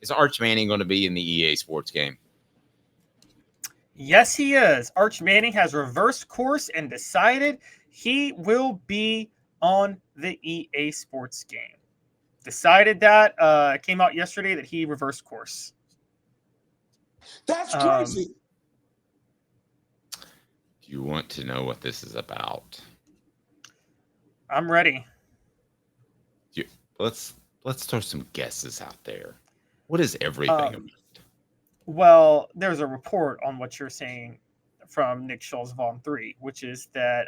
Is Arch Manning going to be in the EA Sports game? Yes, he is. Arch Manning has reversed course and decided he will be on the EA Sports game. Decided that. Came out yesterday that he reversed course. That's crazy. Do you want to know what this is about? I'm ready. Let's throw some guesses out there. What is everything about? Well, there's a report on what you're saying from Nick Schultz of On 3, which is that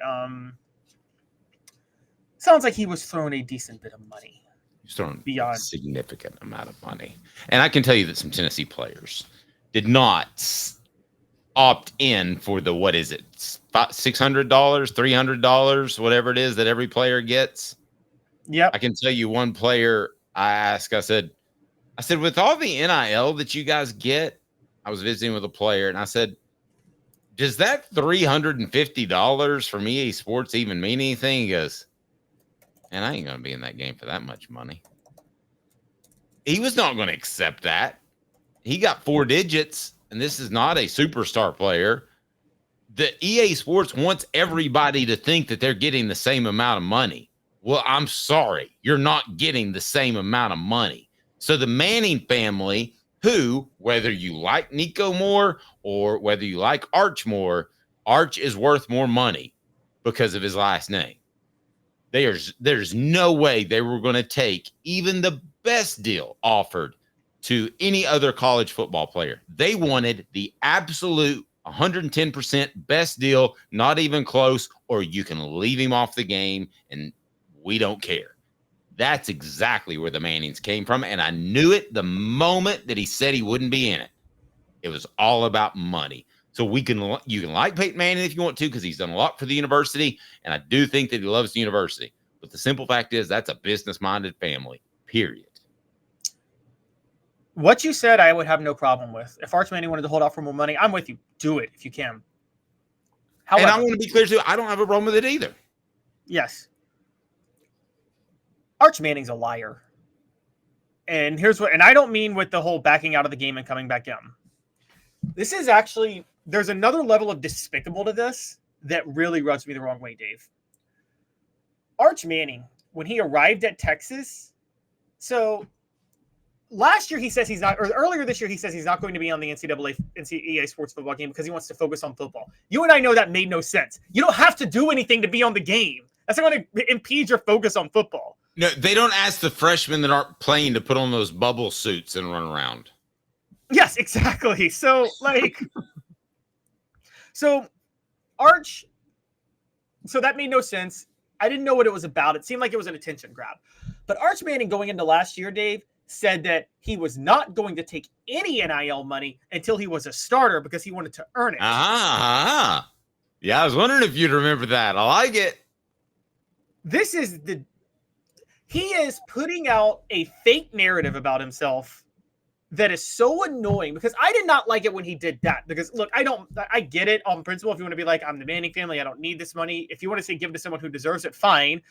sounds like he was throwing a decent bit of money. He's throwing beyond a significant amount of money. And I can tell you that some Tennessee players did not opt in for the, what is it, $600, $300, whatever it is that every player gets. Yep. I can tell you one player I said, with all the NIL that you guys get, I was visiting with a player and I said, does that $350 from EA Sports even mean anything? He goes, and I ain't going to be in that game for that much money. He was not going to accept that. He got 4 digits, and this is not a superstar player. The EA Sports wants everybody to think that they're getting the same amount of money. Well, I'm sorry. You're not getting the same amount of money. So the Manning family, who, whether you like Nico more or whether you like Arch more, Arch is worth more money because of his last name. There's no way they were going to take even the best deal offered to any other college football player. They wanted the absolute 110% best deal, not even close, or you can leave him off the game and we don't care. That's exactly where the Mannings came from, and I knew it the moment that he said he wouldn't be in it. It was all about money. So you can like Peyton Manning if you want to, because he's done a lot for the university, and I do think that he loves the university. But the simple fact is that's a business-minded family, period. What you said, I would have no problem with. If Arch Manning wanted to hold out for more money, I'm with you. Do it if you can. However, and I want to be clear, too, I don't have a problem with it either. Yes. Arch Manning's a liar. And here's what, and I don't mean with the whole backing out of the game and coming back in. This is actually, there's another level of despicable to this that really rubs me the wrong way, Dave. Arch Manning, when he arrived at Texas, so last year he says he's not, or earlier this year he says he's not going to be on the NCAA Sports Football game because he wants to focus on football. You and I know that made no sense. You don't have to do anything to be on the game. That's not going to impede your focus on football. No, they don't ask the freshmen that aren't playing to put on those bubble suits and run around. Yes, exactly. So, so Arch, so that made no sense. I didn't know what it was about. It seemed like it was an attention grab. But Arch Manning going into last year, Dave, said that he was not going to take any NIL money until he was a starter because he wanted to earn it. Yeah, I was wondering if you'd remember that. I like it. He is putting out a fake narrative about himself that is so annoying because I did not like it when he did that. Because look, I get it on principle. If you want to be like, I'm the Manning family, I don't need this money. If you want to say give it to someone who deserves it, fine.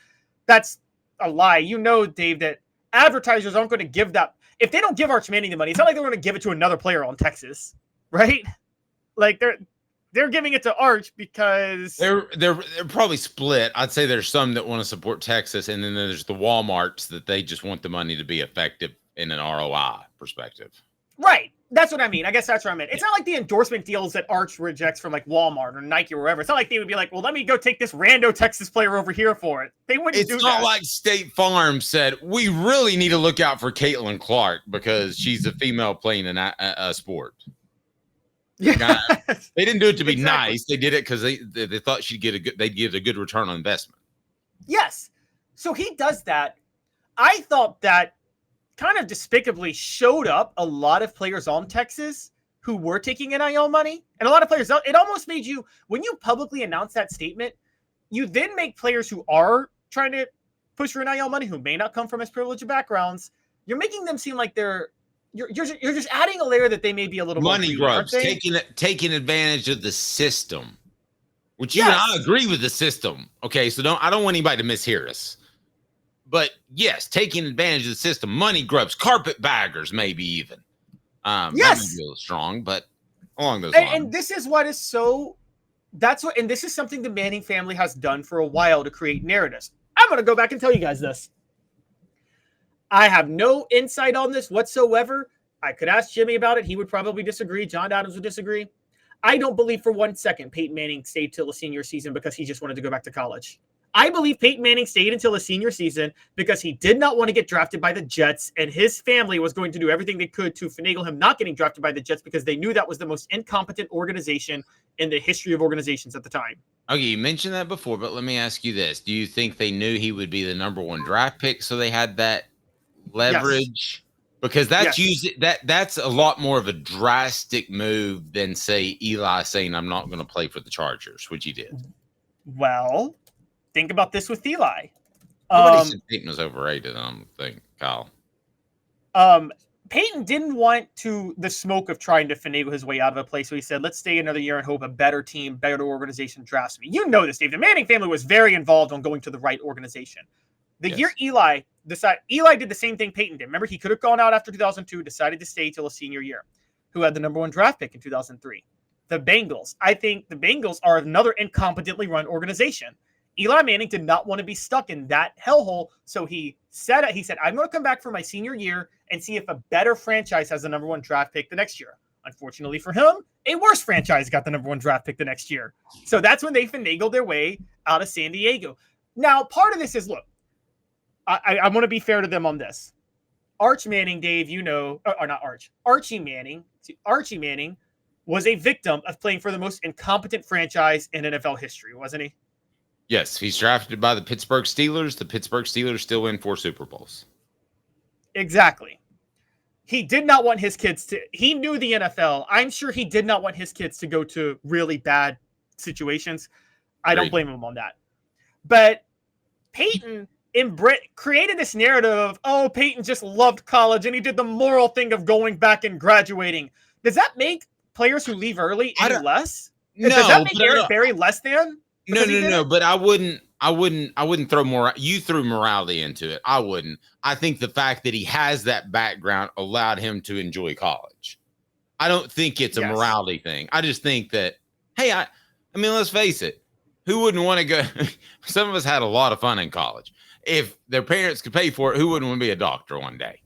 That's a lie. You know, Dave, that advertisers aren't going to give that. If they don't give Arch Manning the money, it's not like they're going to give it to another player on Texas, right? Like they're giving it to Arch because they're probably split. I'd say there's some that want to support Texas, and then there's the Walmarts that they just want the money to be effective in an ROI perspective. Right. That's what I mean. I guess that's what I meant. It's not like the endorsement deals that Arch rejects from like Walmart or Nike or wherever. It's not like they would be like, well, let me go take this rando Texas player over here for it. They wouldn't do that. It's not like State Farm said, we really need to look out for Caitlin Clark because she's a female playing a sport. Yeah. They didn't do it to be nice. They did it because they thought they'd get a good return on investment. Yes. So he does that. I thought that kind of despicably showed up a lot of players on Texas who were taking NIL money. And a lot of players, it almost made you, when you publicly announce that statement, you then make players who are trying to push for NIL money, who may not come from as privileged backgrounds, you're making them seem like you're just adding a layer that they may be a little money grubs, taking advantage of the system, which you and I agree with the system. Okay, so I don't want anybody to mishear us. But yes, taking advantage of the system, money grubs, carpetbaggers, maybe even. That may Yes. be a little strong, but along those And, lines. and this is what is so. That's what, and this is something the Manning family has done for a while to create narratives. I'm going to go back and tell you guys this. I have no insight on this whatsoever. I could ask Jimmy about it. He would probably disagree. John Adams would disagree. I don't believe for 1 second Peyton Manning stayed till the senior season because he just wanted to go back to college. I believe Peyton Manning stayed until the senior season because he did not want to get drafted by the Jets, and his family was going to do everything they could to finagle him not getting drafted by the Jets because they knew that was the most incompetent organization in the history of organizations at the time. Okay, you mentioned that before, but let me ask you this. Do you think they knew he would be the #1 draft pick, so they had that leverage? Yes. Because that's usually that's a lot more of a drastic move than, say, Eli saying, I'm not going to play for the Chargers, which he did. Well, think about this with Eli. Nobody said Peyton was overrated, I don't think, Kyle. Peyton didn't want the smoke of trying to finagle his way out of a place, so he said, let's stay another year and hope a better team, better organization drafts me. You know this, Dave. The Manning family was very involved on going to the right organization. The year Eli did the same thing Peyton did. Remember, he could have gone out after 2002, decided to stay till his senior year. Who had the #1 draft pick in 2003? The Bengals. I think the Bengals are another incompetently run organization. Eli Manning did not want to be stuck in that hellhole, so he said, I'm going to come back for my senior year and see if a better franchise has the #1 draft pick the next year. Unfortunately for him, a worse franchise got the #1 draft pick the next year. So that's when they finagled their way out of San Diego. Now, part of this is, look, I want to be fair to them on this. Arch Manning, Dave, or not Arch, Archie Manning. Archie Manning was a victim of playing for the most incompetent franchise in NFL history, wasn't he? Yes, he's drafted by the Pittsburgh Steelers. The Pittsburgh Steelers still win 4 Super Bowls. Exactly. He did not want his kids to. He knew the NFL. I'm sure he did not want his kids to go to really bad situations. I don't blame him on that. But Peyton created this narrative of, oh, Peyton just loved college and he did the moral thing of going back and graduating. Does that make players who leave early any less? No. Does that make Eric Berry less than? No. But I wouldn't throw more. You threw morality into it. I wouldn't. I think the fact that he has that background allowed him to enjoy college. I don't think it's a morality thing. I just think that, hey, I mean, let's face it. Who wouldn't want to go? Some of us had a lot of fun in college. If their parents could pay for it, who wouldn't want to be a doctor one day?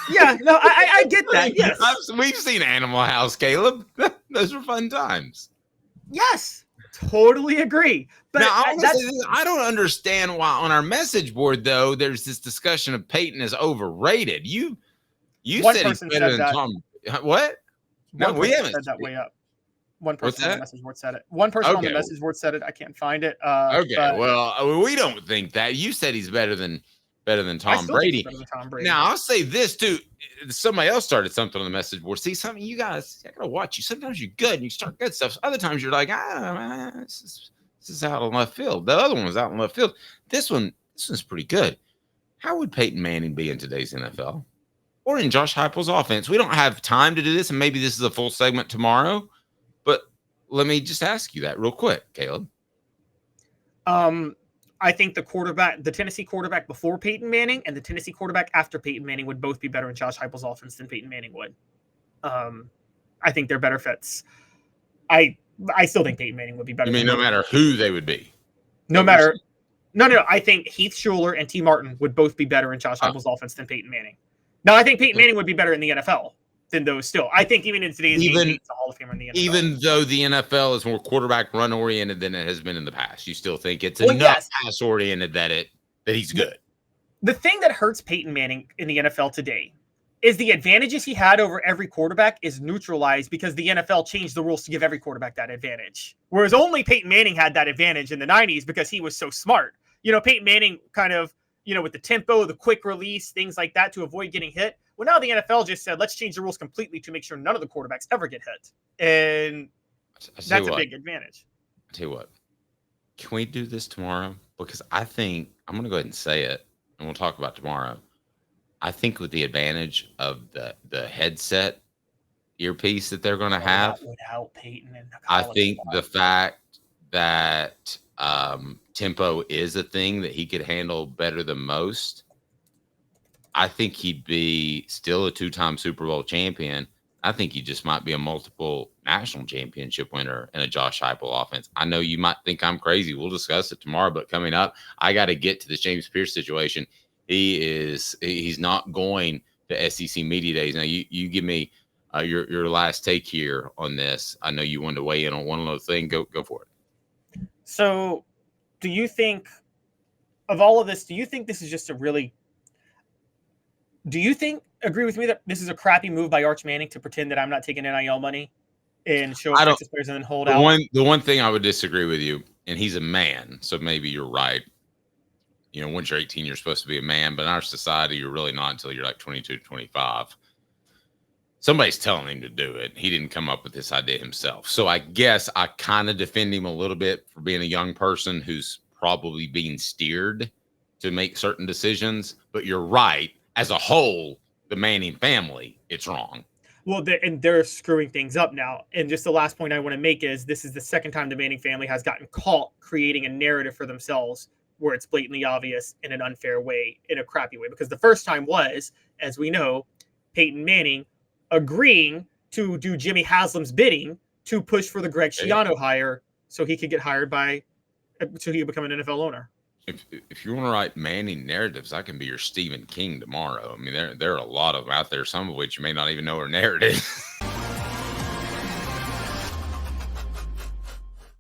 Yeah, no, I get that. Yes, we've seen Animal House, Caleb. Those were fun times. Yes, totally agree. But now, I don't understand why on our message board, though, there's this discussion of Peyton is overrated. You said he's better than Tom. What? No, we haven't said that way up. One person on the message board said it. One person on the message board said it. I can't find it. Well, we don't think that. You said he's better than Tom Brady. Now, I'll say this, too. Somebody else started something on the message board. See, something you guys, I got to watch you. Sometimes you're good and you start good stuff. Other times you're like, this is out of left field. The other one was out in left field. This one's pretty good. How would Peyton Manning be in today's NFL? Or in Josh Heupel's offense? We don't have time to do this, and maybe this is a full segment tomorrow. But let me just ask you that real quick, Caleb. I think the Tennessee quarterback before Peyton Manning and the Tennessee quarterback after Peyton Manning would both be better in Josh Heupel's offense than Peyton Manning would. I think they're better fits. I still think Peyton Manning would be better. You mean no matter who they would be? No. I think Heath Schuler and T. Martin would both be better in Josh Heupel's offense than Peyton Manning. No, I think Peyton Manning would be better in the NFL than those still. I think even in today's game, he's a Hall of Famer in the NFL. Even though the NFL is more quarterback run oriented than it has been in the past, you still think it's enough pass oriented that he's good. The thing that hurts Peyton Manning in the NFL today is the advantages he had over every quarterback is neutralized because the NFL changed the rules to give every quarterback that advantage. Whereas only Peyton Manning had that advantage in the 90s because he was so smart. Peyton Manning kind of, with the tempo, the quick release, things like that to avoid getting hit. Well, now the NFL just said, let's change the rules completely to make sure none of the quarterbacks ever get hit. And that's a big advantage. I'll tell you what, can we do this tomorrow? Because I think, I'm going to go ahead and say it, and we'll talk about tomorrow. I think with the advantage of the headset earpiece that they're going to have, that would help Peyton in the I think the fact that tempo is a thing that he could handle better than most. I think he'd be still a 2-time Super Bowl champion. I think he just might be a multiple national championship winner in a Josh Heupel offense. I know you might think I'm crazy. We'll discuss it tomorrow, but coming up, I got to get to the James Pierce situation. He's not going to SEC Media Days. Now, you give me your last take here on this. I know you wanted to weigh in on one little thing. Go for it. So, do you think of all of this? Do you think this is just agree with me that this is a crappy move by Arch Manning to pretend that I'm not taking NIL money and show up Texas players and then hold out? The one thing I would disagree with you, and he's a man, so maybe you're right. Once you're 18, you're supposed to be a man, but in our society, you're really not until you're like 22, 25. Somebody's telling him to do it. He didn't come up with this idea himself. So I guess I kind of defend him a little bit for being a young person who's probably being steered to make certain decisions. But you're right. As a whole, the Manning family, it's wrong. Well, they're screwing things up now. And just the last point I want to make is this is the second time the Manning family has gotten caught creating a narrative for themselves where it's blatantly obvious in an unfair way, in a crappy way. Because the first time was, as we know, Peyton Manning agreeing to do Jimmy Haslam's bidding to push for the Greg Schiano hire so he could get hired so he could become an NFL owner. If you want to write Manning narratives, I can be your Stephen King tomorrow. I mean, there are a lot of them out there, some of which you may not even know are narratives.